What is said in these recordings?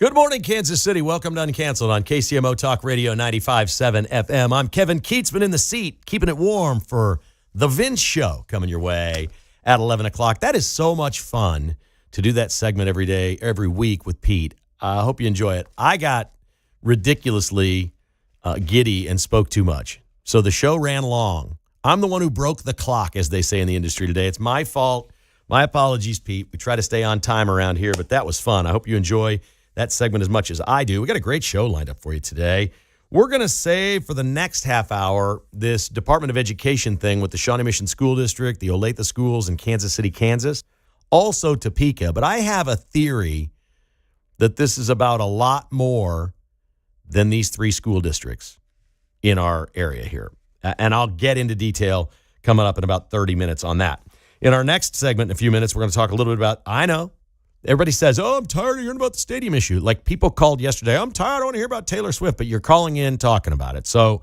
Good morning, Kansas City. Welcome to Uncanceled on KCMO Talk Radio 95.7 FM. I'm Kevin Kietzman in the seat, keeping it warm for The Vince Show coming your way at 11 o'clock. That is so much fun to do that segment every day, every week with Pete. I hope you enjoy it. I got ridiculously giddy and spoke too much, so the show ran long. I'm the one who broke the clock, as they say in the industry today. It's my fault. My apologies, Pete. We try to stay on time around here, but that was fun. I hope you enjoy that segment as much as I do. We got a great show lined up for you today. We're going to save for the next half hour this Department of Education thing with the Shawnee Mission School District, the Olathe Schools in Kansas City, Kansas, also Topeka. But I have a theory that this is about a lot more than these three school districts in our area here. And I'll get into detail coming up in about 30 minutes on that. In our next segment, in a few minutes, we're going to talk a little bit about, I know, everybody says, oh, I'm tired of hearing about the stadium issue. Like people called yesterday, I'm tired, I want to hear about Taylor Swift, but you're calling in talking about it. So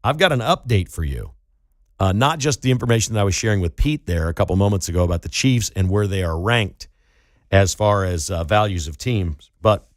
I've got an update for you. Not just the information that I was sharing with Pete there a couple moments ago about the Chiefs and where they are ranked as far as values of teams, but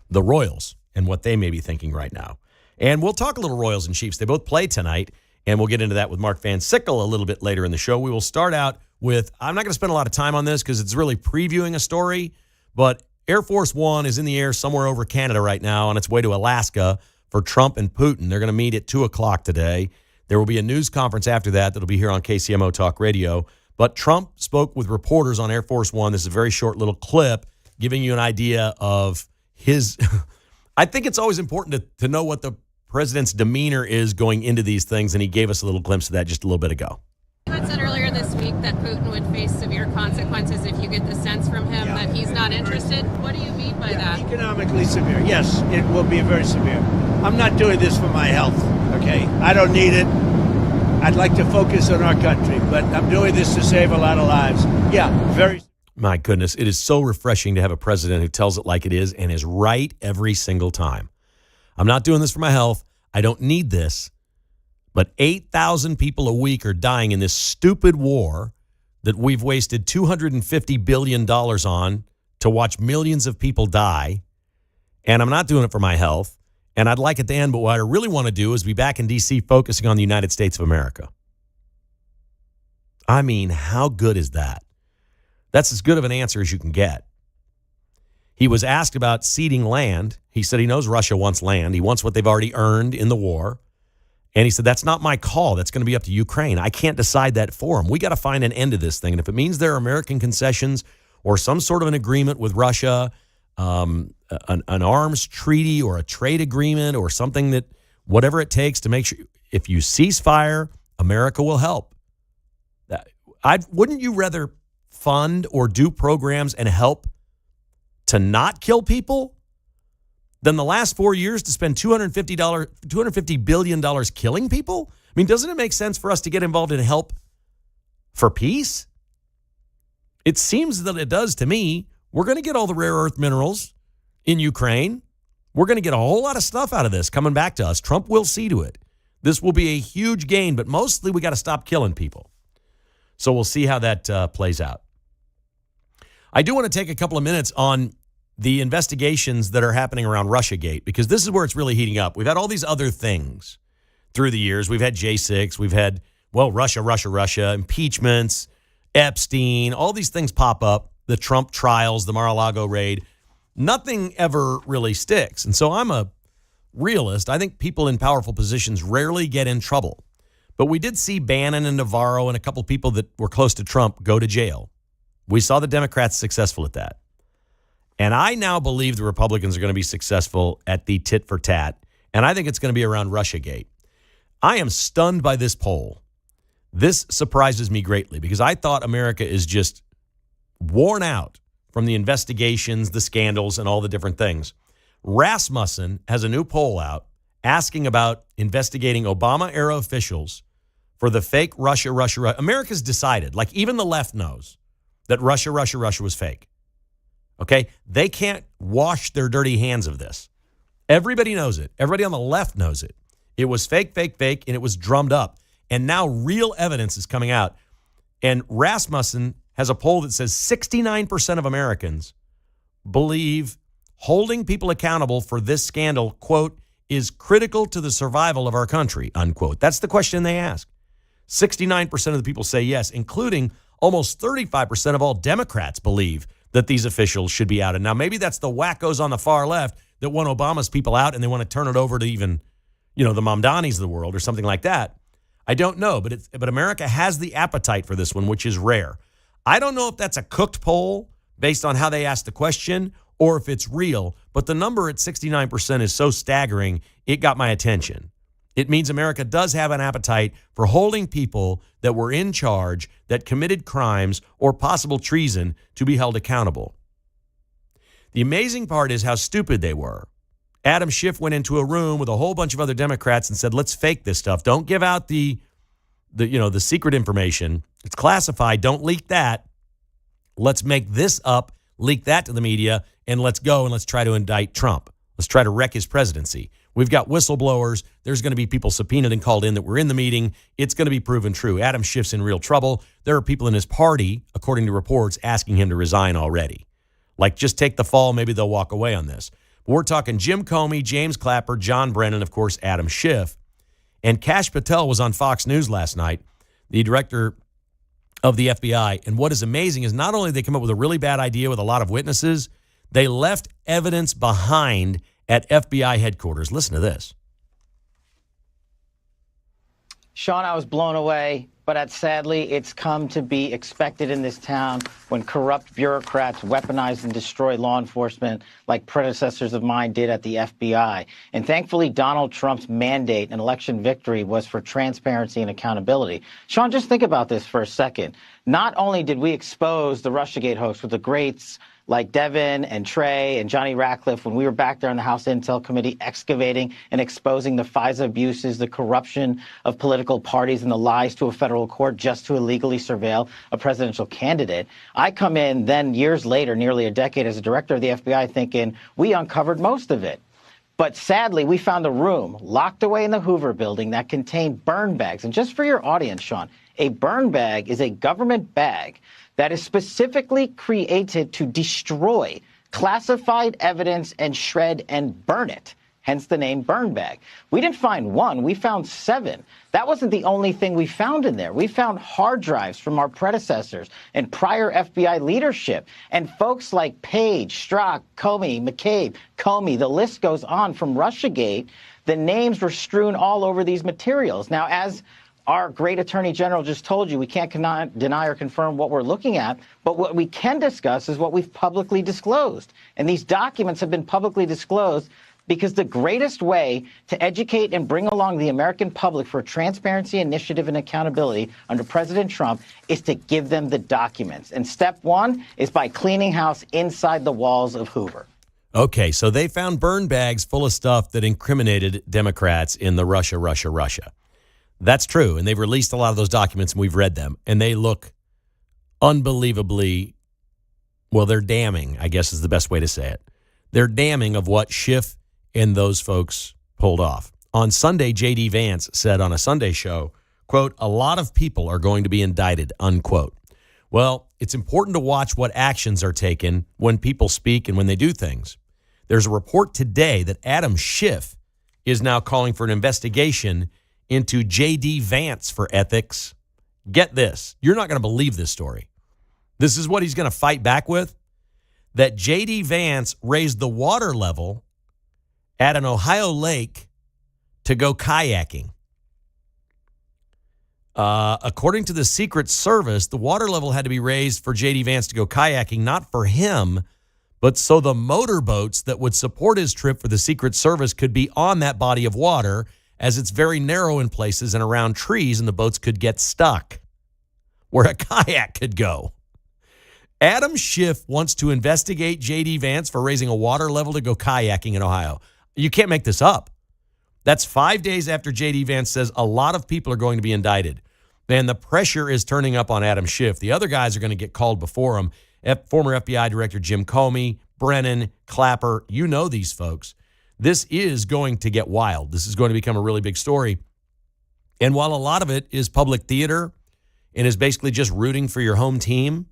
the Royals and what they may be thinking right now. And we'll talk a little Royals and Chiefs. They both play tonight, and we'll get into that with Mark Van Sickle a little bit later in the show. We will start out with, I'm not going to spend a lot of time on this because it's really previewing a story, but Air Force One is in the air somewhere over Canada right now on its way to Alaska for Trump and Putin. They're going to meet at 2 o'clock today. There will be a news conference after that that'll be here on KCMO Talk Radio. But Trump spoke with reporters on Air Force One. This is a very short little clip giving you an idea of his – I think it's always important to know what the president's demeanor is going into these things, and he gave us a little glimpse of that just a little bit ago. You had said earlier this week that Putin would face severe consequences if you get the sense from him that he's not interested. What do you mean by that? Economically severe. Yes, it will be very severe. I'm not doing this for my health, okay? I don't need it. I'd like to focus on our country, but I'm doing this to save a lot of lives. Yeah, very. My goodness, it is so refreshing to have a president who tells it like it is and is right every single time. I'm not doing this for my health. I don't need this. But 8,000 people a week are dying in this stupid war that we've wasted $250 billion on to watch millions of people die. And I'm not doing it for my health. And I'd like it to end, but what I really want to do is be back in D.C. focusing on the United States of America. I mean, how good is that? That's as good of an answer as you can get. He was asked about ceding land. He said he knows Russia wants land. He wants what they've already earned in the war. And he said, that's not my call. That's going to be up to Ukraine. I can't decide that for them. We got to find an end to this thing. And if it means there are American concessions or some sort of an agreement with Russia, an arms treaty or a trade agreement or something that whatever it takes to make sure if you cease fire, America will help. Wouldn't you rather fund or do programs and help to not kill people than the last 4 years to spend $250 billion killing people? I mean, doesn't it make sense for us to get involved in help for peace? It seems that it does to me. We're going to get all the rare earth minerals in Ukraine. We're going to get a whole lot of stuff out of this coming back to us. Trump will see to it. This will be a huge gain, but mostly we got to stop killing people. So we'll see how that plays out. I do want to take a couple of minutes on the investigations that are happening around Russiagate, because this is where it's really heating up. We've had all these other things through the years. We've had J6. We've had, Russia, impeachments, Epstein, all these things pop up, the Trump trials, the Mar-a-Lago raid. Nothing ever really sticks. And so I'm a realist. I think people in powerful positions rarely get in trouble. But we did see Bannon and Navarro and a couple people that were close to Trump go to jail. We saw the Democrats successful at that. And I now believe the Republicans are going to be successful at the tit for tat. And I think it's going to be around Russiagate. I am stunned by this poll. This surprises me greatly because I thought America is just worn out from the investigations, the scandals, and all the different things. Rasmussen has a new poll out asking about investigating Obama-era officials for the fake Russia. America's decided, like even the left knows, that Russia was fake. Okay? They can't wash their dirty hands of this. Everybody knows it. Everybody on the left knows it. It was fake, and it was drummed up. And now real evidence is coming out. And Rasmussen has a poll that says 69% of Americans believe holding people accountable for this scandal, quote, is critical to the survival of our country, unquote. That's the question they ask. 69% of the people say yes, including almost 35% of all Democrats believe that these officials should be outed. Now, maybe that's the wackos on the far left that want Obama's people out and they want to turn it over to even, the Mamdanis of the world or something like that. I don't know, but America has the appetite for this one, which is rare. I don't know if that's a cooked poll based on how they asked the question or if it's real, but the number at 69% is so staggering, it got my attention. It means America does have an appetite for holding people that were in charge, that committed crimes or possible treason to be held accountable. The amazing part is how stupid they were. Adam Schiff went into a room with a whole bunch of other Democrats and said, let's fake this stuff. Don't give out the secret information. It's classified. Don't leak that. Let's make this up, leak that to the media, and let's go and let's try to indict Trump. Let's try to wreck his presidency. We've got whistleblowers. There's going to be people subpoenaed and called in that were in the meeting. It's going to be proven true. Adam Schiff's in real trouble. There are people in his party, according to reports, asking him to resign already. Like, just take the fall. Maybe they'll walk away on this. But we're talking Jim Comey, James Clapper, John Brennan, of course, Adam Schiff. And Kash Patel was on Fox News last night, the director of the FBI. And what is amazing is not only did they come up with a really bad idea with a lot of witnesses, they left evidence behind at FBI headquarters. Listen to this. Sean, I was blown away, but sadly, it's come to be expected in this town when corrupt bureaucrats weaponize and destroy law enforcement like predecessors of mine did at the FBI. And thankfully, Donald Trump's mandate and election victory was for transparency and accountability. Sean, just think about this for a second. Not only did we expose the Russiagate hoax with the greats like Devin and Trey and Johnny Ratcliffe when we were back there in the House Intel Committee excavating and exposing the FISA abuses, the corruption of political parties, and the lies to a federal court just to illegally surveil a presidential candidate. I come in then years later, nearly a decade as a director of the FBI, thinking we uncovered most of it. But sadly, we found a room locked away in the Hoover building that contained burn bags. And just for your audience, Sean, a burn bag is a government bag that is specifically created to destroy classified evidence and shred and burn it, hence the name burn bag. We didn't find one, we found 7. That wasn't the only thing we found in there. We found hard drives from our predecessors and prior FBI leadership, and folks like Page, Strzok, Comey, McCabe, Comey, the list goes on from Russiagate. The names were strewn all over these materials. Now, as our great attorney general just told you, we can't deny or confirm what we're looking at, but what we can discuss is what we've publicly disclosed. And these documents have been publicly disclosed because the greatest way to educate and bring along the American public for transparency, initiative, and accountability under President Trump is to give them the documents. And step 1 is by cleaning house inside the walls of Hoover. Okay, so they found burn bags full of stuff that incriminated Democrats in the Russia. That's true, and they've released a lot of those documents, and we've read them, and they look unbelievably, well, they're damning, I guess is the best way to say it. They're damning of what Schiff and those folks pulled off. On Sunday, J.D. Vance said on a Sunday show, quote, a lot of people are going to be indicted, unquote. Well, it's important to watch what actions are taken when people speak and when they do things. There's a report today that Adam Schiff is now calling for an investigation into J.D. Vance for ethics. Get this. You're not going to believe this story. This is what he's going to fight back with. That J.D. Vance raised the water level at an Ohio lake to go kayaking. According to the Secret Service, the water level had to be raised for J.D. Vance to go kayaking, not for him, but so the motorboats that would support his trip for the Secret Service could be on that body of water, as it's very narrow in places and around trees, and the boats could get stuck where a kayak could go. Adam Schiff wants to investigate J.D. Vance for raising a water level to go kayaking in Ohio. You can't make this up. That's 5 days after J.D. Vance says a lot of people are going to be indicted. And the pressure is turning up on Adam Schiff. The other guys are going to get called before him. Former FBI Director Jim Comey, Brennan, Clapper, you know these folks. This is going to get wild. This is going to become a really big story. And while a lot of it is public theater and is basically just rooting for your home team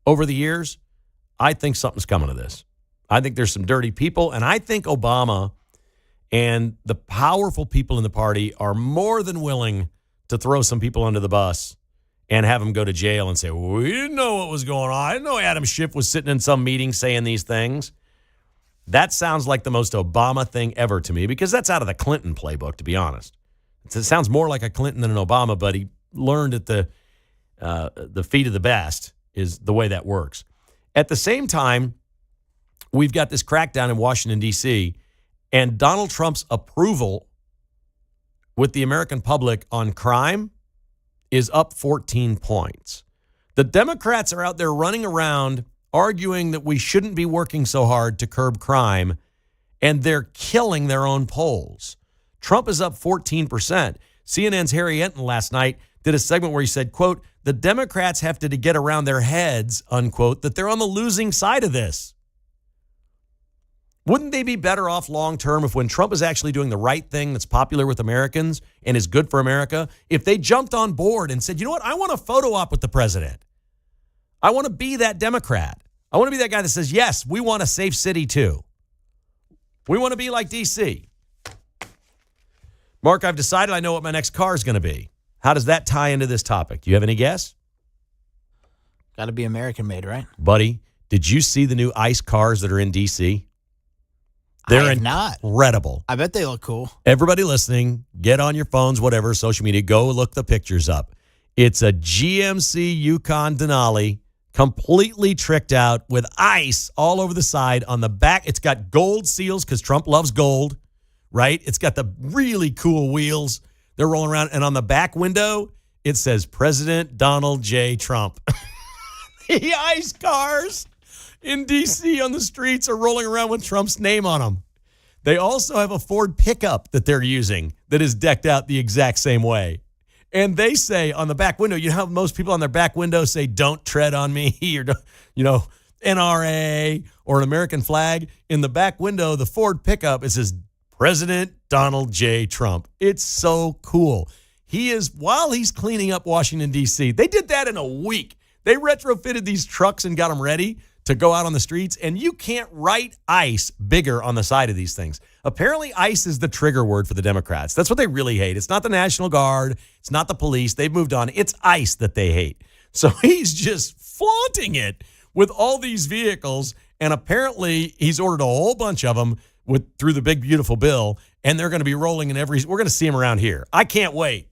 over the years, I think something's coming to this. I think there's some dirty people, and I think Obama and the powerful people in the party are more than willing to throw some people under the bus and have them go to jail and say, we didn't know what was going on. I didn't know Adam Schiff was sitting in some meeting saying these things. That sounds like the most Obama thing ever to me, because that's out of the Clinton playbook, to be honest. It sounds more like a Clinton than an Obama, but he learned at the feet of the best is the way that works. At the same time, we've got this crackdown in Washington, D.C., and Donald Trump's approval with the American public on crime is up 14 points. The Democrats are out there running around arguing that we shouldn't be working so hard to curb crime, and they're killing their own polls. Trump is up 14%. CNN's Harry Enton last night did a segment where he said, quote, the Democrats have to get around their heads, unquote, that they're on the losing side of this. Wouldn't they be better off long term if, when Trump is actually doing the right thing that's popular with Americans and is good for America, if they jumped on board and said, you know what, I want a photo op with the president. I want to be that Democrat. I want to be that guy that says, yes, we want a safe city too. We want to be like D.C. Mark, I've decided I know what my next car is going to be. How does that tie into this topic? Do you have any guess? Got to be American made, right? Buddy, did you see the new ICE cars that are in D.C.? They're incredible. I bet they look cool. Everybody listening, get on your phones, whatever, social media, go look the pictures up. It's a GMC Yukon Denali, completely tricked out with ice all over the side. On the back, it's got gold seals because Trump loves gold, right? It's got the really cool wheels. They're rolling around. And on the back window, it says President Donald J. Trump. The ICE cars in D.C. on the streets are rolling around with Trump's name on them. They also have a Ford pickup that they're using that is decked out the exact same way. And they say on the back window, you know how most people on their back window say, don't tread on me, or, you know, NRA or an American flag. In the back window, the Ford pickup, it says President Donald J. Trump. It's so cool. While he's cleaning up Washington, D.C., they did that in a week. They retrofitted these trucks and got them ready to go out on the streets, and you can't write ICE bigger on the side of these things. Apparently, ICE is the trigger word for the Democrats. That's what they really hate. It's not the National Guard. It's not the police. They've moved on. It's ICE that they hate. So he's just flaunting it with all these vehicles, and apparently he's ordered a whole bunch of them through the big, beautiful bill, and they're going to be rolling in we're going to see them around here. I can't wait.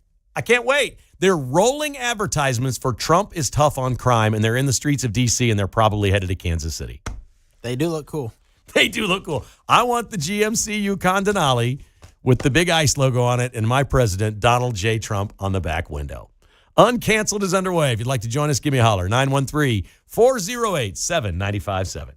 They're rolling advertisements for Trump is tough on crime, and they're in the streets of D.C., and they're probably headed to Kansas City. They do look cool. They do look cool. I want the GMC Yukon Denali with the big ICE logo on it and my president, Donald J. Trump, on the back window. Uncanceled is underway. If you'd like to join us, give me a holler. 913-408-7957.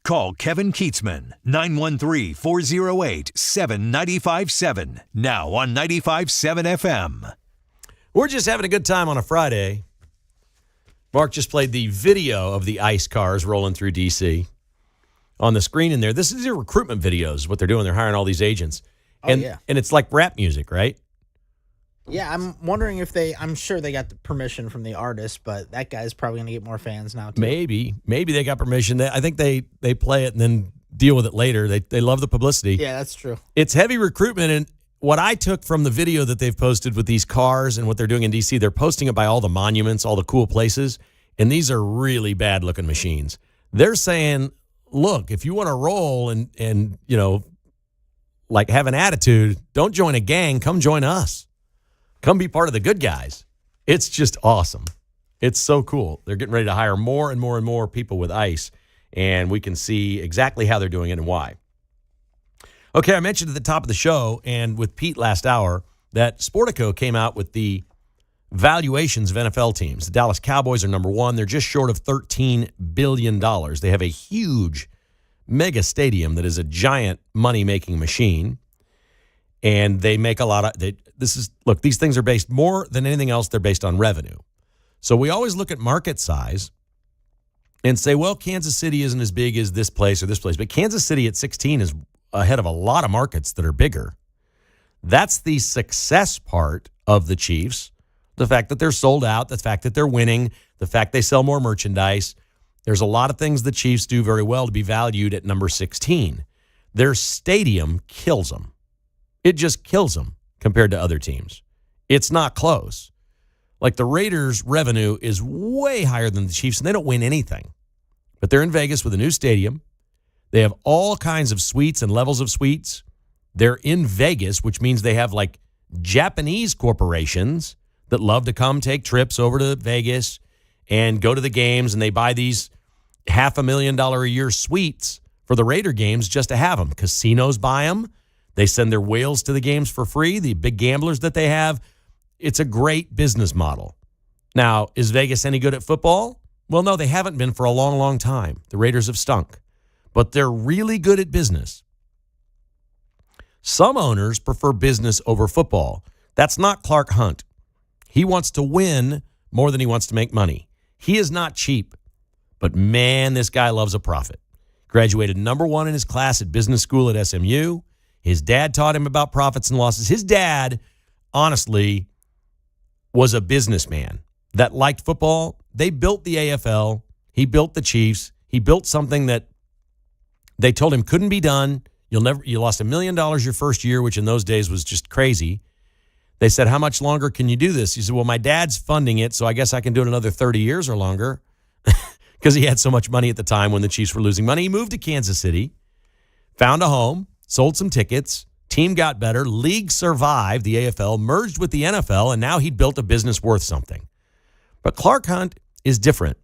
Call Kevin Kietzman, 913-408-7957. Now on 95.7 FM. We're just having a good time on a Friday. Mark just played the video of the ICE cars rolling through D.C. on the screen in there. This is your recruitment videos, what they're doing. They're hiring all these agents. And it's like rap music, right? Yeah, I'm wondering if I'm sure they got the permission from the artist, but that guy's probably going to get more fans now, too. Maybe they got permission. I think they play it and then deal with it later. They love the publicity. Yeah, that's true. It's heavy recruitment, and what I took from the video that they've posted with these cars and what they're doing in D.C., they're posting it by all the monuments, all the cool places, and these are really bad-looking machines. They're saying, look, if you want to roll and like have an attitude, don't join a gang, come join us. Come be part of the good guys. It's just awesome. It's so cool. They're getting ready to hire more and more and more people with ICE, and we can see exactly how they're doing it and why. Okay, I mentioned at the top of the show and with Pete last hour that Sportico came out with the valuations of NFL teams. The Dallas Cowboys are number one. They're just short of $13 billion. They have a huge mega stadium that is a giant money-making machine, and they make a lot of these things are based more than anything else, they're based on revenue. So we always look at market size and say, well, Kansas City isn't as big as this place or this place, but Kansas City at 16 is ahead of a lot of markets that are bigger. That's the success part of the Chiefs, the fact that they're sold out, the fact that they're winning, the fact they sell more merchandise. There's a lot of things the Chiefs do very well to be valued at number 16. Their stadium kills them. It just kills them compared to other teams. It's not close. Like the Raiders' revenue is way higher than the Chiefs, and they don't win anything. But they're in Vegas with a new stadium. They have all kinds of suites and levels of suites. They're in Vegas, which means they have like Japanese corporations that love to come take trips over to Vegas and go to the games, and they buy these $500,000 a year suites for the Raider games just to have them. Casinos buy them. They send their whales to the games for free, the big gamblers that they have. It's a great business model. Now, is Vegas any good at football? Well, no, they haven't been for a long, long time. The Raiders have stunk. But they're really good at business. Some owners prefer business over football. That's not Clark Hunt. He wants to win more than he wants to make money. He is not cheap. But man, this guy loves a profit. Graduated number one in his class at business school at SMU. His dad taught him about profits and losses. His dad, honestly, was a businessman that liked football. They built the AFL. He built the Chiefs. He built something that they told him couldn't be done. You lost $1 million your first year, which in those days was just crazy. They said, how much longer can you do this? He said, well, my dad's funding it, so I guess I can do it another 30 years or longer because he had so much money at the time when the Chiefs were losing money. He moved to Kansas City, found a home, sold some tickets, team got better, league survived, the AFL, merged with the NFL, and now he'd built a business worth something. But Clark Hunt is different.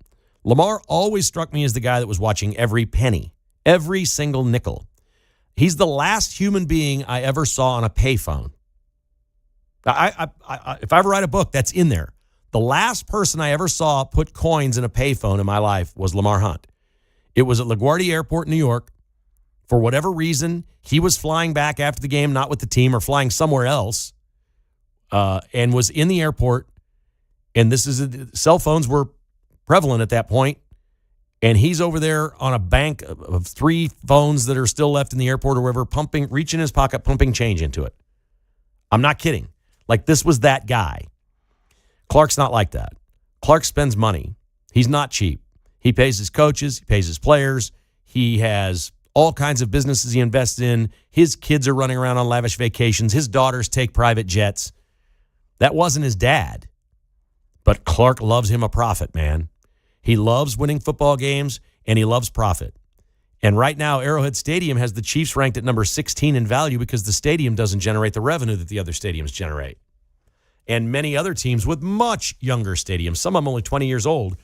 Lamar always struck me as the guy that was watching every penny, every single nickel. He's the last human being I ever saw on a payphone. If I ever write a book, that's in there. The last person I ever saw put coins in a payphone in my life was Lamar Hunt. It was at LaGuardia Airport in New York. For whatever reason, he was flying back after the game, not with the team, or flying somewhere else, and was in the airport. And cell phones were prevalent at that point. And he's over there on a bank of 3 phones that are still left in the airport or wherever, reaching in his pocket, pumping change into it. I'm not kidding. Like, this was that guy. Clark's not like that. Clark spends money. He's not cheap. He pays his coaches. He pays his players. He has all kinds of businesses he invests in. His kids are running around on lavish vacations. His daughters take private jets. That wasn't his dad. But Clark loves him a profit, man. He loves winning football games, and he loves profit. And right now, Arrowhead Stadium has the Chiefs ranked at number 16 in value because the stadium doesn't generate the revenue that the other stadiums generate. And many other teams with much younger stadiums, some of them only 20 years old,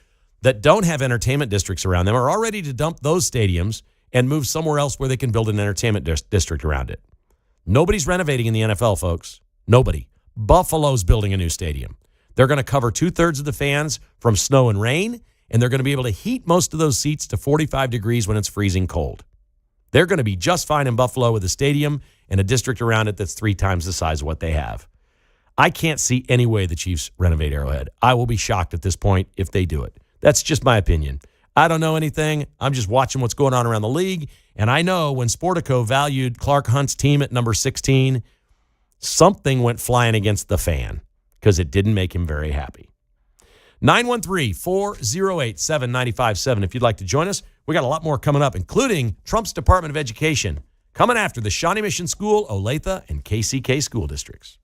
that don't have entertainment districts around them are all ready to dump those stadiums and move somewhere else where they can build an entertainment district around it. Nobody's renovating in the NFL, folks. Nobody. Buffalo's building a new stadium. They're going to cover 2/3 of the fans from snow and rain, and they're going to be able to heat most of those seats to 45 degrees when it's freezing cold. They're going to be just fine in Buffalo with a stadium and a district around it that's 3 times the size of what they have. I can't see any way the Chiefs renovate Arrowhead. I will be shocked at this point if they do it. That's just my opinion. I don't know anything. I'm just watching what's going on around the league. And I know when Sportico valued Clark Hunt's team at number 16, something went flying against the fan because it didn't make him very happy. 913-408-7957 if you'd like to join us. We got a lot more coming up, including Trump's Department of Education, coming after the Shawnee Mission School, Olathe, and KCK school districts.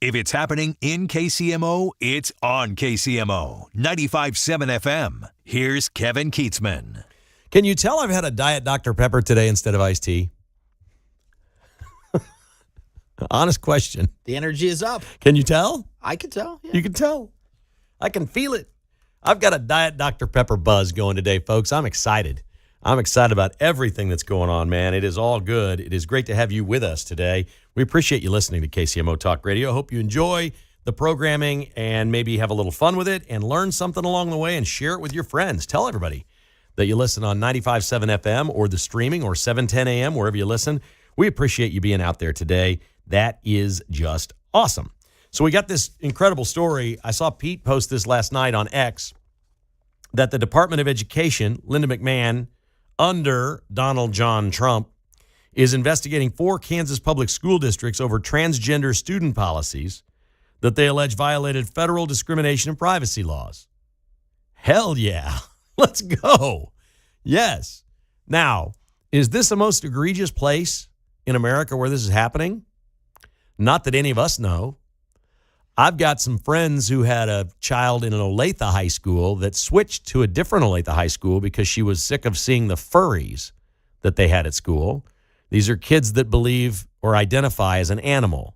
If it's happening in KCMO, it's on KCMO 95.7 FM. Here's Kevin Kietzman. Can you tell I've had a Diet Dr. Pepper today instead of iced tea? Honest question. The energy is up. Can you tell? I can tell. Yeah. You can tell. I can feel it. I've got a Diet Dr. Pepper buzz going today, folks. I'm excited. I'm excited about everything that's going on, man. It is all good. It is great to have you with us today. We appreciate you listening to KCMO Talk Radio. I hope you enjoy the programming and maybe have a little fun with it and learn something along the way and share it with your friends. Tell everybody that you listen on 95.7 FM or the streaming or 710 AM, wherever you listen. We appreciate you being out there today. That is just awesome. So we got this incredible story. I saw Pete post this last night on X that the Department of Education, Linda McMahon, under Donald John Trump, is investigating 4 Kansas public school districts over transgender student policies that they allege violated federal discrimination and privacy laws. Hell yeah. Let's go. Yes. Now, is this the most egregious place in America where this is happening? Not that any of us know. I've got some friends who had a child in an Olathe high school that switched to a different Olathe high school because she was sick of seeing the furries that they had at school. These are kids that believe or identify as an animal.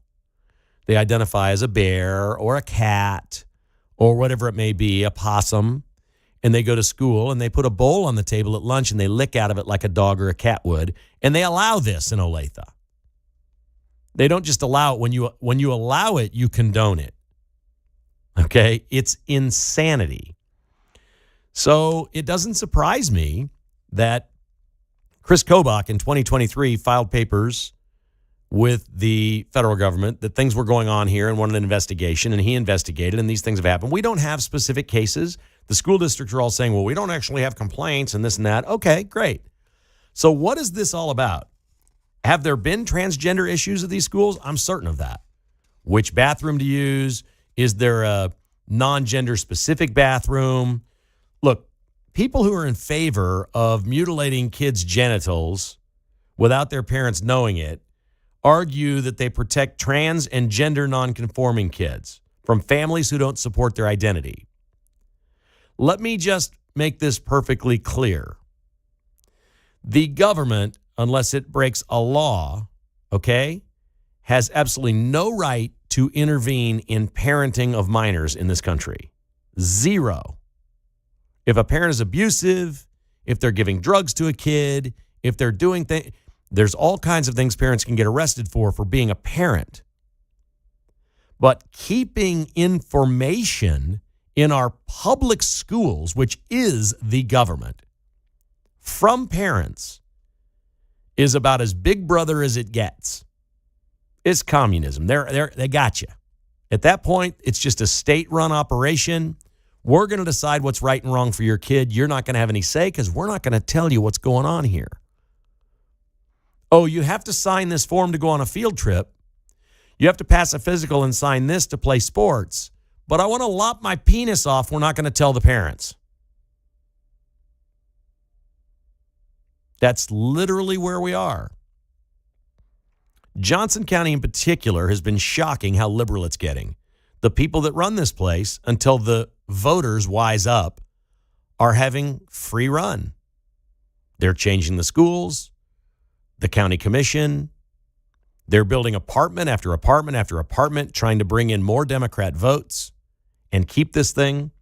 They identify as a bear or a cat or whatever it may be, a possum, and they go to school and they put a bowl on the table at lunch and they lick out of it like a dog or a cat would, and they allow this in Olathe. They don't just allow it. When you allow it, you condone it. Okay? It's insanity. So it doesn't surprise me that Chris Kobach in 2023 filed papers with the federal government that things were going on here and wanted an investigation, and he investigated, and these things have happened. We don't have specific cases. The school districts are all saying, well, we don't actually have complaints and this and that. Okay, great. So what is this all about? Have there been transgender issues at these schools? I'm certain of that. Which bathroom to use? Is there a non-gender specific bathroom? Look, people who are in favor of mutilating kids' genitals without their parents knowing it argue that they protect trans and gender non-conforming kids from families who don't support their identity. Let me just make this perfectly clear. The government, unless it breaks a law, okay, has absolutely no right to intervene in parenting of minors in this country. Zero. If a parent is abusive, if they're giving drugs to a kid, if they're doing things, there's all kinds of things parents can get arrested for being a parent. But keeping information in our public schools, which is the government, from parents is about as big brother as it gets. It's communism. They got you. At that point, it's just a state-run operation. We're going to decide what's right and wrong for your kid. You're not going to have any say because we're not going to tell you what's going on here. Oh, you have to sign this form to go on a field trip. You have to pass a physical and sign this to play sports. But I want to lop my penis off. We're not going to tell the parents. That's literally where we are. Johnson County in particular has been shocking how liberal it's getting. The people that run this place, until the voters wise up, are having free run. They're changing the schools, the county commission. They're building apartment after apartment after apartment, trying to bring in more Democrat votes and keep this thing.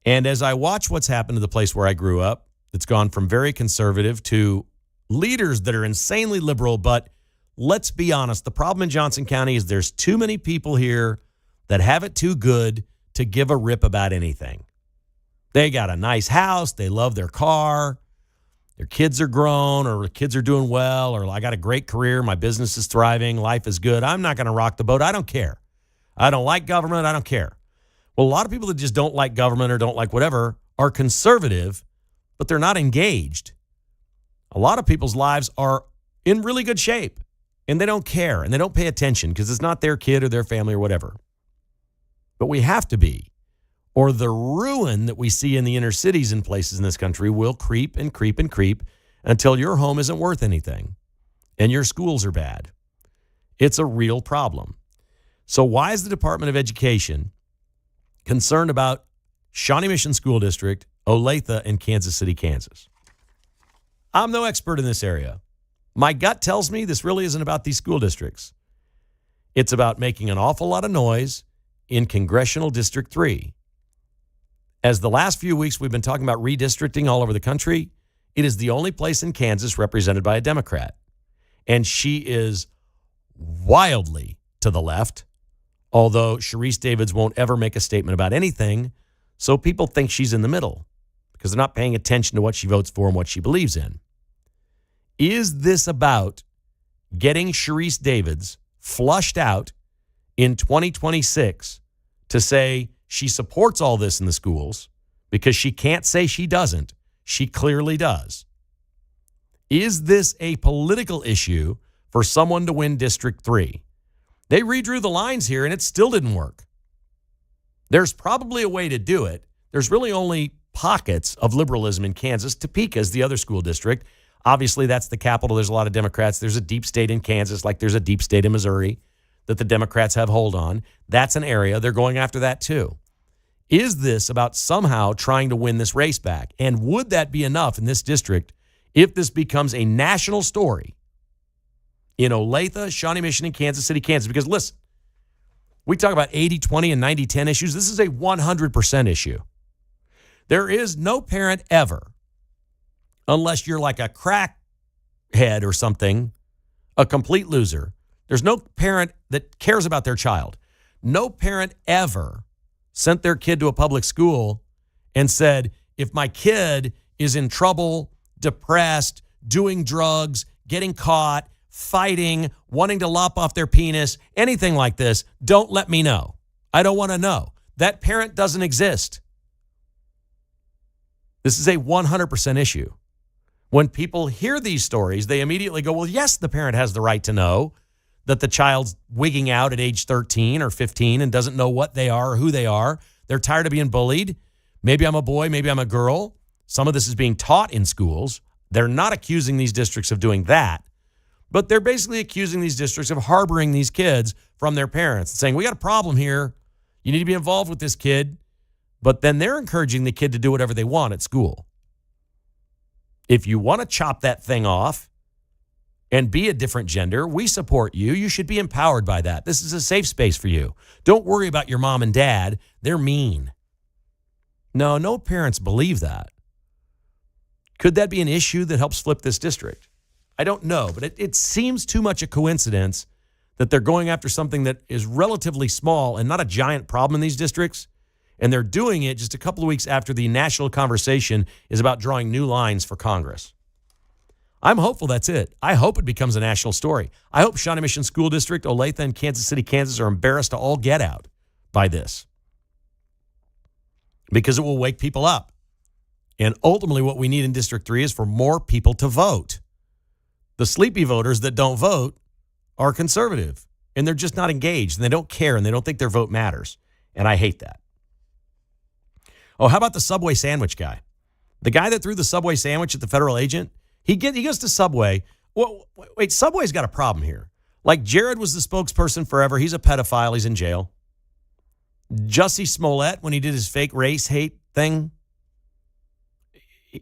And as I watch what's happened to the place where I grew up, it's gone from very conservative to leaders that are insanely liberal. But let's be honest, the problem in Johnson County is there's too many people here that have it too good to give a rip about anything. They got a nice house. They love their car. Their kids are grown, or the kids are doing well, or I got a great career. My business is thriving. Life is good. I'm not going to rock the boat. I don't care. I don't like government. I don't care. Well, a lot of people that just don't like government or don't like whatever are conservative, but they're not engaged. A lot of people's lives are in really good shape, and they don't care, and they don't pay attention because it's not their kid or their family or whatever. But we have to be, or the ruin that we see in the inner cities and places in this country will creep and creep and creep until your home isn't worth anything and your schools are bad. It's a real problem. So why is the Department of Education concerned about Shawnee Mission School District, Olathe, and Kansas City, Kansas? I'm no expert in this area. My gut tells me this really isn't about these school districts. It's about making an awful lot of noise in Congressional District 3. As the last few weeks we've been talking about redistricting all over the country, it is the only place in Kansas represented by a Democrat. And she is wildly to the left, although Sharice Davids won't ever make a statement about anything, so people think she's in the middle because they're not paying attention to what she votes for and what she believes in. Is this about getting Sharice Davids flushed out in 2026 to say she supports all this in the schools because she can't say she doesn't? She clearly does. Is this a political issue for someone to win District 3? They redrew the lines here and it still didn't work. There's probably a way to do it. There's really only pockets of liberalism in Kansas. Topeka's the other school district. Obviously, that's the capital. There's a lot of Democrats. There's a deep state in Kansas, like there's a deep state in Missouri that the Democrats have hold on. That's an area. They're going after that too. Is this about somehow trying to win this race back? And would that be enough in this district if this becomes a national story in Olathe, Shawnee Mission, and Kansas City, Kansas? Because listen, we talk about 80-20 and 90-10 issues. This is a 100% issue. There is no parent ever, unless you're like a crackhead or something, a complete loser. There's no parent that cares about their child. No parent ever sent their kid to a public school and said, if my kid is in trouble, depressed, doing drugs, getting caught, fighting, wanting to lop off their penis, anything like this, don't let me know. I don't want to know. That parent doesn't exist. This is a 100% issue. When people hear these stories, they immediately go, well, yes, the parent has the right to know that the child's wigging out at age 13 or 15 and doesn't know what they are or who they are. They're tired of being bullied. Maybe I'm a boy, maybe I'm a girl. Some of this is being taught in schools. They're not accusing these districts of doing that, but they're basically accusing these districts of harboring these kids from their parents and saying, we got a problem here. You need to be involved with this kid. But then they're encouraging the kid to do whatever they want at school. If you want to chop that thing off and be a different gender, we support you. You should be empowered by that. This is a safe space for you. Don't worry about your mom and dad. They're mean. No parents believe that. Could that be an issue that helps flip this district? I don't know, but it seems too much a coincidence that they're going after something that is relatively small and not a giant problem in these districts. And they're doing it just a couple of weeks after the national conversation is about drawing new lines for Congress. I'm hopeful that's it. I hope it becomes a national story. I hope Shawnee Mission School District, Olathe, and Kansas City, Kansas are embarrassed to all get out by this. Because it will wake people up. And ultimately what we need in District 3 is for more people to vote. The sleepy voters that don't vote are conservative. And they're just not engaged. And they don't care. And they don't think their vote matters. And I hate that. Oh, how about the Subway sandwich guy? The guy that threw the Subway sandwich at the federal agent, he goes to Subway. Well, wait, Subway's got a problem here. Like Jared was the spokesperson forever. He's a pedophile. He's in jail. Jussie Smollett, when he did his fake race hate thing,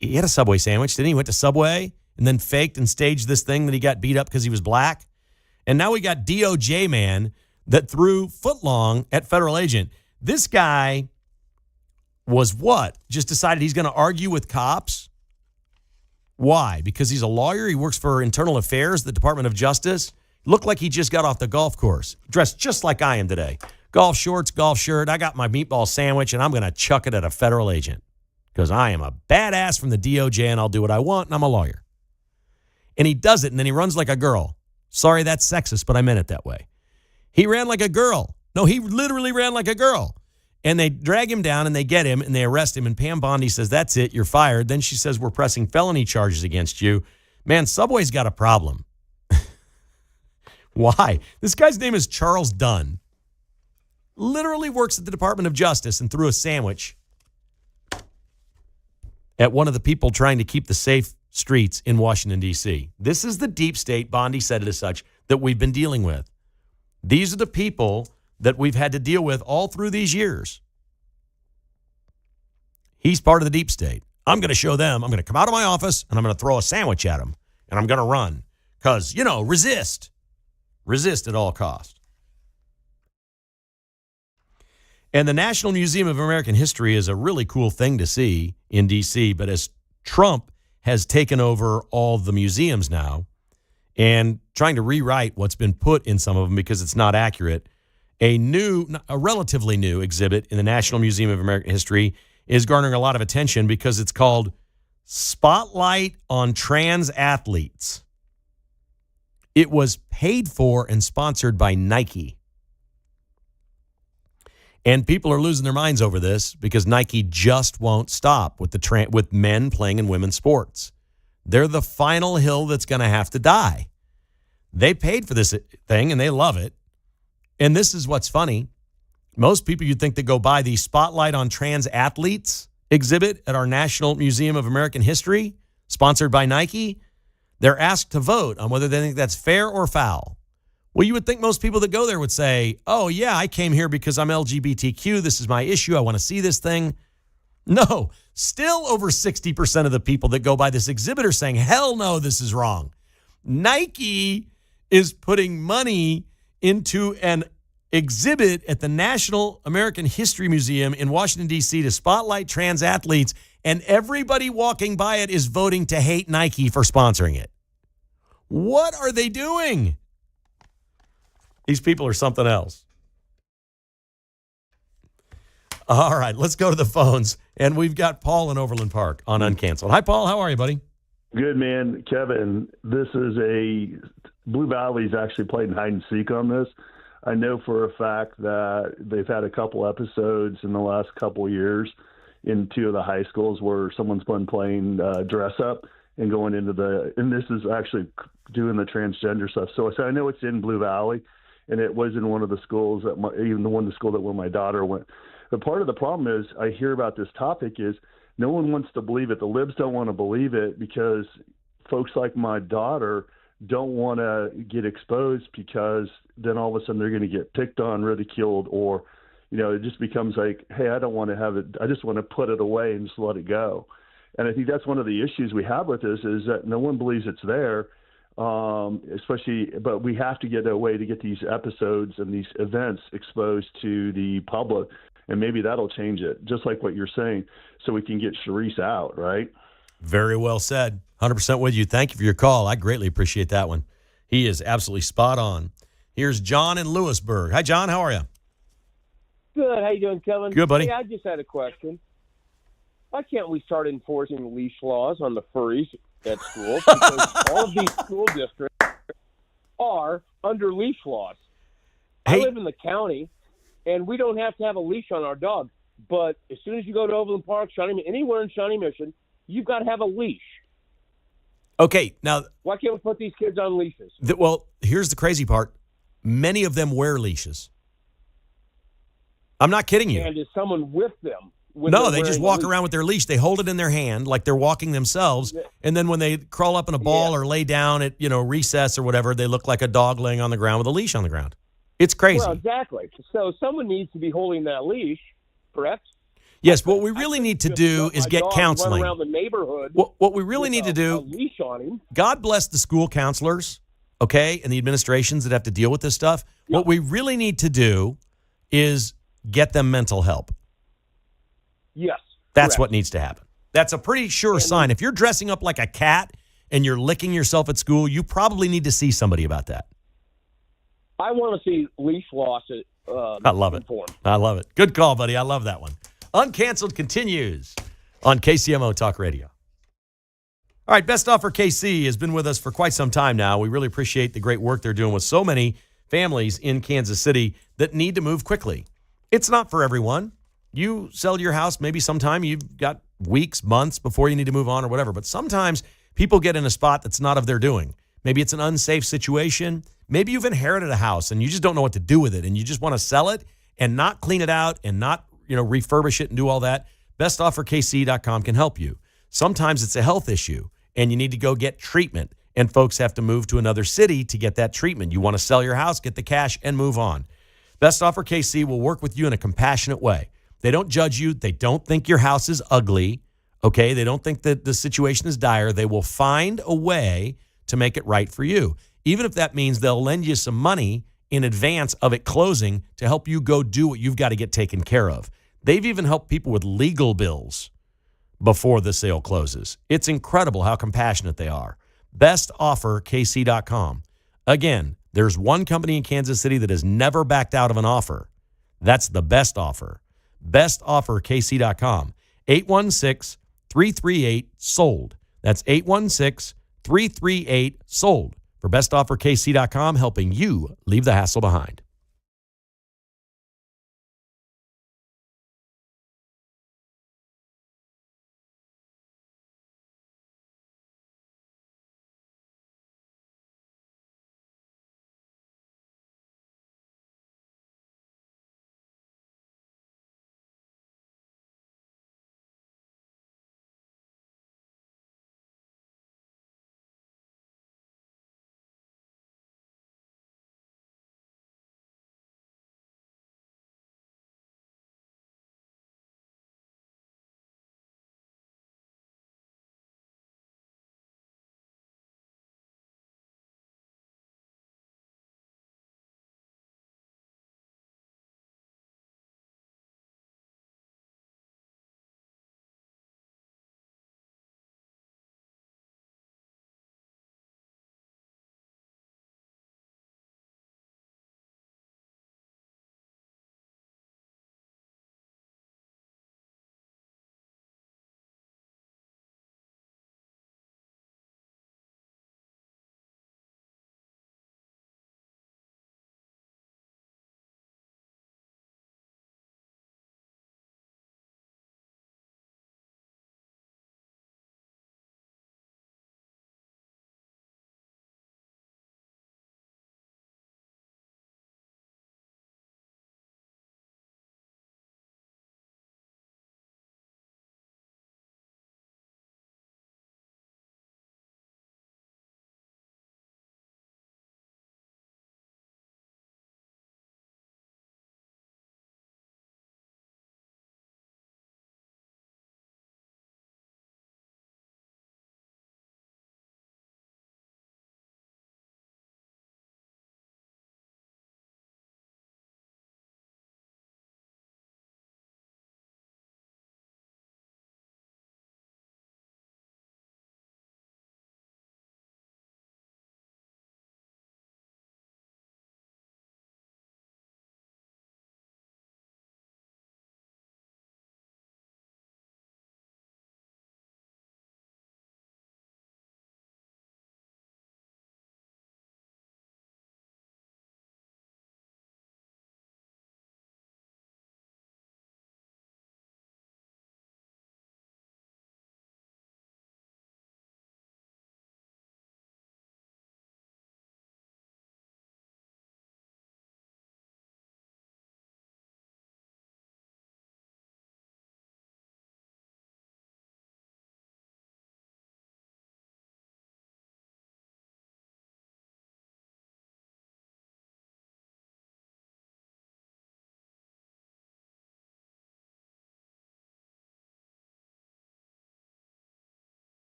he had a Subway sandwich, didn't he? He went to Subway and then faked and staged this thing that he got beat up because he was black. And now we got DOJ man that threw footlong at federal agent. This guy was what? Just decided he's going to argue with cops? Why? Because he's a lawyer? He works for Internal Affairs, the Department of Justice? Looked like he just got off the golf course. Dressed just like I am today. Golf shorts, golf shirt. I got my meatball sandwich, and I'm going to chuck it at a federal agent. Because I am a badass from the DOJ, and I'll do what I want, and I'm a lawyer. And he does it, and then he runs like a girl. Sorry, that's sexist, but I meant it that way. He ran like a girl. No, he literally ran like a girl. And they drag him down and they get him and they arrest him. And Pam Bondi says, that's it, you're fired. Then she says, we're pressing felony charges against you. Man, Subway's got a problem. Why? This guy's name is Charles Dunn. Literally works at the Department of Justice and threw a sandwich at one of the people trying to keep the safe streets in Washington, D.C. This is the deep state, Bondi said it as such, that we've been dealing with. These are the people that we've had to deal with all through these years. He's part of the deep state. I'm going to show them. I'm going to come out of my office, and I'm going to throw a sandwich at them, and I'm going to run. Because, resist. Resist at all costs. And the National Museum of American History is a really cool thing to see in D.C., but as Trump has taken over all the museums now and trying to rewrite what's been put in some of them because it's not accurate, a relatively new exhibit in the National Museum of American History is garnering a lot of attention because it's called Spotlight on Trans Athletes. It was paid for and sponsored by Nike. And people are losing their minds over this because Nike just won't stop with with men playing in women's sports. They're the final hill that's going to have to die. They paid for this thing and they love it. And this is what's funny. Most people you'd think that go by the Spotlight on Trans Athletes exhibit at our National Museum of American History, sponsored by Nike, they're asked to vote on whether they think that's fair or foul. Well, you would think most people that go there would say, oh, yeah, I came here because I'm LGBTQ. This is my issue. I want to see this thing. No, still over 60% of the people that go by this exhibit are saying, hell no, this is wrong. Nike is putting money into an exhibit at the National American History Museum in Washington, D.C. to spotlight trans athletes, and everybody walking by it is voting to hate Nike for sponsoring it. What are they doing? These people are something else. All right, let's go to the phones. And we've got Paul in Overland Park on Uncanceled. Hi, Paul. How are you, buddy? Good, man. Kevin, this is Blue Valley's actually played hide and seek on this. I know for a fact that they've had a couple episodes in the last couple of years in two of the high schools where someone's been playing dress up and going into and this is actually doing the transgender stuff. So I know it's in Blue Valley. And it was in one of the schools the school that where my daughter went. But part of the problem is I hear about this topic is no one wants to believe it. The libs don't want to believe it because folks like my daughter don't want to get exposed because then all of a sudden they're going to get picked on, ridiculed, or, it just becomes like, hey, I don't want to have it. I just want to put it away and just let it go. And I think that's one of the issues we have with this is that no one believes it's there. But we have to get a way to get these episodes and these events exposed to the public, and maybe that'll change it, just like what you're saying, so we can get Sharice out, right? Very well said. 100% with you. Thank you for your call. I greatly appreciate that one. He is absolutely spot on. Here's John in Lewisburg. Hi, John. How are you? Good. How you doing, Kevin? Good, buddy. Hey, I just had a question. Why can't we start enforcing leash laws on the furries at school? Because all of these school districts are under leash laws. I live in the county, and we don't have to have a leash on our dog. But as soon as you go to Overland Park, anywhere in Shawnee Mission, you've got to have a leash. Okay, now... Why can't we put these kids on leashes? Well, here's the crazy part. Many of them wear leashes. I'm not kidding you. And is someone with them? No, they just walk around with their leash. They hold it in their hand like they're walking themselves. And then when they crawl up in a ball or lay down at, recess or whatever, they look like a dog laying on the ground with a leash on the ground. It's crazy. Well, exactly. So someone needs to be holding that leash, correct? Yes, what we really need to do is get counseling. Run around the neighborhood. What we really need to do, a leash on him. God bless the school counselors, okay, and the administrations that have to deal with this stuff. Yep. What we really need to do is get them mental help. Yes. That's correct. what needs to happen. That's a pretty sure sign. If you're dressing up like a cat and you're licking yourself at school, you probably need to see somebody about that. I want to see leash laws. I love it. I love it. Good call, buddy. I love that one. Uncanceled continues on KCMO Talk Radio. All right, Best Offer KC has been with us for quite some time now. We really appreciate the great work they're doing with so many families in Kansas City that need to move quickly. It's not for everyone. You sell your house, maybe sometime you've got weeks, months before you need to move on or whatever. But sometimes people get in a spot that's not of their doing. Maybe it's an unsafe situation. Maybe you've inherited a house and you just don't know what to do with it and you just want to sell it and not clean it out and not, refurbish it and do all that. BestOfferKC.com can help you. Sometimes it's a health issue and you need to go get treatment and folks have to move to another city to get that treatment. You want to sell your house, get the cash and move on. Best Offer KC will work with you in a compassionate way. They don't judge you. They don't think your house is ugly. Okay? They don't think that the situation is dire. They will find a way to make it right for you, even if that means they'll lend you some money in advance of it closing to help you go do what you've got to get taken care of. They've even helped people with legal bills before the sale closes. It's incredible how compassionate they are. BestOfferKC.com. Again, there's one company in Kansas City that has never backed out of an offer. That's the Best Offer. BestOfferKC.com. 816-338-SOLD. That's 816-338-SOLD. For BestOfferKC.com, helping you leave the hassle behind.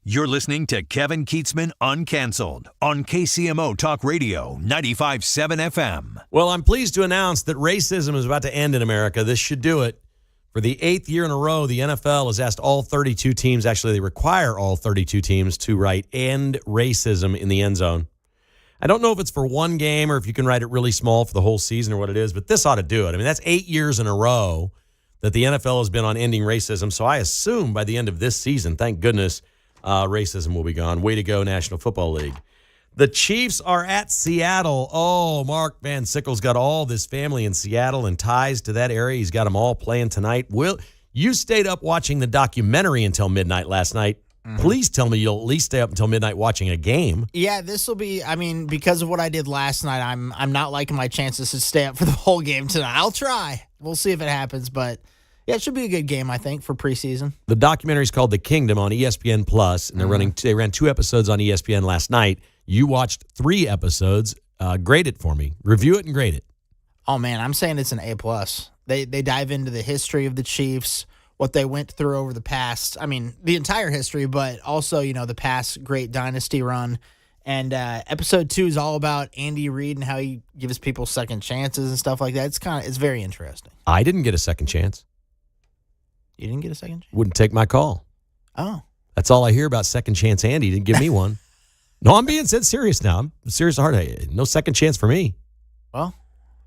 You're listening to Kevin Kietzman Uncanceled on KCMO Talk Radio 95.7 FM. Well, I'm pleased to announce that racism is about to end in America. This should do it. For the 8th year in a row, the NFL has asked all 32 teams, actually they require all 32 teams to write "End Racism" in the end zone. I don't know if it's for one game or if you can write it really small for the whole season or what it is, but this ought to do it. I mean, that's 8 years in a row that the NFL has been on ending racism. So I assume by the end of this season, thank goodness, racism will be gone. Way to go, National Football League. The Chiefs are at Seattle. Oh, Mark Van Sickle's got all this family in Seattle and ties to that area. He's got them all playing tonight. You stayed up watching the documentary until midnight last night. Please tell me you'll at least stay up until midnight watching a game. Yeah, this will be. I mean, because of what I did last night, I'm not liking my chances to stay up for the whole game tonight. I'll try. We'll see if it happens, but yeah, it should be a good game, I think, for preseason. The documentary is called The Kingdom on ESPN Plus, and they ran 2 episodes on ESPN last night. You watched 3 episodes. Grade it for me. Review it and grade it. Oh man, I'm saying it's an A+. They dive into the history of the Chiefs, what they went through over the past. I mean, the entire history, but also the past great dynasty run. And episode 2 is all about Andy Reid and how he gives people second chances and stuff like that. It's very interesting. I didn't get a second chance. You didn't get a second chance? Wouldn't take my call. Oh. That's all I hear about second chance Andy. He didn't give me one. No, I'm being serious now. I'm serious at heart. No second chance for me. Well,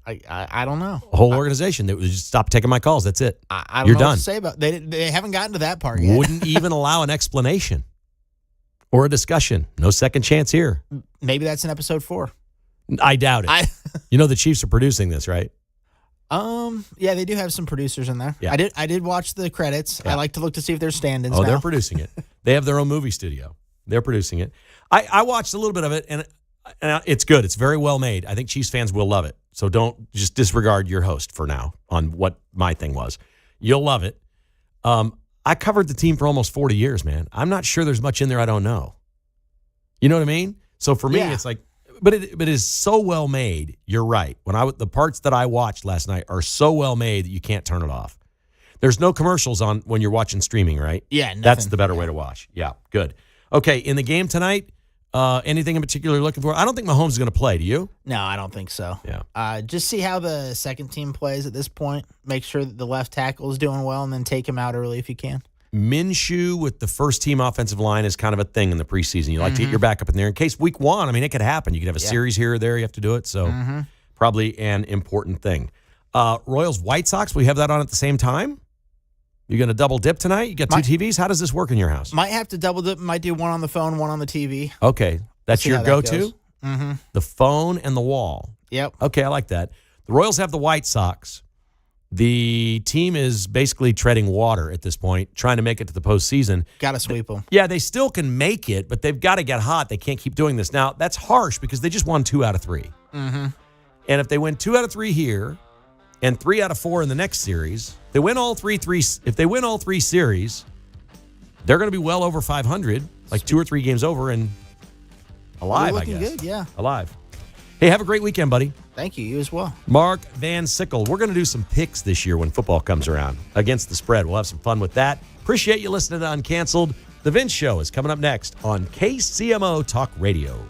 I don't know. A whole organization that would just stop taking my calls. That's it. I don't You're know done. what to say about they haven't gotten to that part yet. Wouldn't even allow an explanation or a discussion. No second chance here. Maybe that's in episode 4. I doubt it. The Chiefs are producing this, right? Yeah, they do have some producers in there. Yeah. I did watch the credits. Yeah. I like to look to see if there's stand-ins. Oh, now. they're producing it. They have their own movie studio. They're producing it. I watched a little bit of it, and it's good. It's very well made. I think Chiefs fans will love it. So don't just disregard your host for now on what my thing was. You'll love it. I covered the team for almost 40 years, man. I'm not sure there's much in there I don't know. You know what I mean? So for me, it's like, but it is so well made. You're right. The parts that I watched last night are so well made that you can't turn it off. There's no commercials on when you're watching streaming, right? Yeah, nothing. That's the better way to watch. Yeah, good. Okay, in the game tonight, anything in particular you're looking for? I don't think Mahomes is going to play. Do you? No, I don't think so. Yeah. Just see how the second team plays at this point. Make sure that the left tackle is doing well, and then take him out early if you can. Minshew with the first team offensive line is kind of a thing in the preseason. You like to get your backup in there in case week 1. I mean, it could happen. You could have a series here or there. You have to do it. So probably an important thing. Royals, White Sox, we have that on at the same time. You're going to double dip tonight? You got 2 TVs? How does this work in your house? Might have to double dip. Might do one on the phone, one on the TV. Okay. That's See your how that go-to? goes. Mm-hmm. The phone and the wall. Yep. Okay, I like that. The Royals have the White Sox. The team is basically treading water at this point, trying to make it to the postseason. Got to sweep them. Yeah, they still can make it, but they've got to get hot. They can't keep doing this. Now, that's harsh because they just won 2 out of 3. Mm-hmm. And if they win 2 out of 3 here and 3 out of 4 in the next series, if they win all three series, they're going to be well over 500, like 2 or 3 games over and alive, I guess. Good, yeah. Alive. Hey, have a great weekend, buddy. Thank you. You as well. Mark Van Sickle. We're going to do some picks this year when football comes around against the spread. We'll have some fun with that. Appreciate you listening to Uncanceled. The Vince Show is coming up next on KCMO Talk Radio.